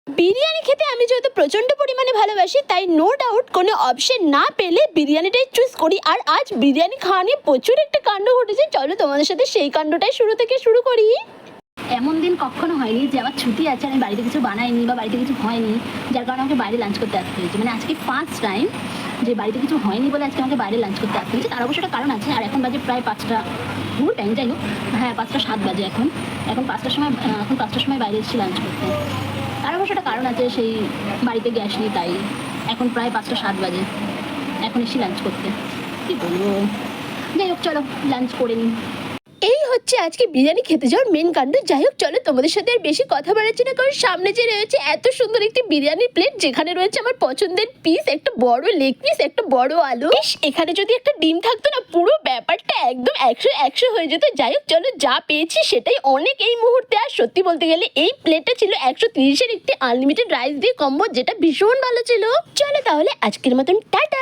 বিরিয়ানি খেতে আমি যেহেতু প্রচণ্ড পরিমাণে ভালোবাসি, তাই নো ডাউট কোনো অপশন না পেলে বিরিয়ানিটাই চুজ করি। আর আজ বিরিয়ানি খাওয়া নিয়ে প্রচুর একটা কাণ্ড ঘটেছে, চলো তোমাদের সাথে সেই কাণ্ডটাই শুরু থেকে শুরু করি। এমন দিন কখনো হয়নি যে আমার ছুটি আছে, আমি বাড়িতে কিছু বানাইনি বা বাড়িতে কিছু হয়নি, যার কারণে আমাকে বাইরে লাঞ্চ করতে আসতে হয়েছে। মানে আজকে ফার্স্ট টাইম যে বাড়িতে কিছু হয়নি বলে আজকে আমাকে বাইরে লাঞ্চ করতে আসতে হয়েছে। তার অবশ্য একটা কারণ আছে। আর এখন বাজে প্রায় 5টা, পুরো টাইম যাই হোক, হ্যাঁ 5টা 7 বাজে এখন 5টার সময় বাইরে এসেছি লাঞ্চ করতে। তার অবশ্য একটা কারণ আছে, সেই বাড়িতে গ্যাস নেই, তাই এখন প্রায় 5টা 7 বাজে এখন এসেছি লাঞ্চ করতে। কী বলবো, যাই হোক চলো লাঞ্চ করে নিই। এই হচ্ছে আজকে বিরিয়ানি খেতে যাওয়ার মেন কাণ্ড। যাই হোক চলো তোমাদের সাথে আর বেশি কথা বাড়াচ্ছি না, কারণ সামনে যে রয়েছে এত সুন্দর একটি বিরিয়ানির প্লেট, যেখানে রয়েছে আমার পছন্দের পিস, একটা বড় লেগ পিস, একটা বড় আলু। এখানে যদি একটা ডিম থাকতো না, পুরো ব্যাপারটা একদম 100 হয়ে যেত। যাই হোক চলো, যা পেয়েছি সেটাই অনেক এই মুহূর্তে। আর সত্যি বলতে গেলে এই প্লেটটা ছিল 130-এর একটি আনলিমিটেড রাইস দিয়ে কম্বো, যেটা ভীষণ ভালো ছিল। চলো তাহলে আজকের মতন টাটা।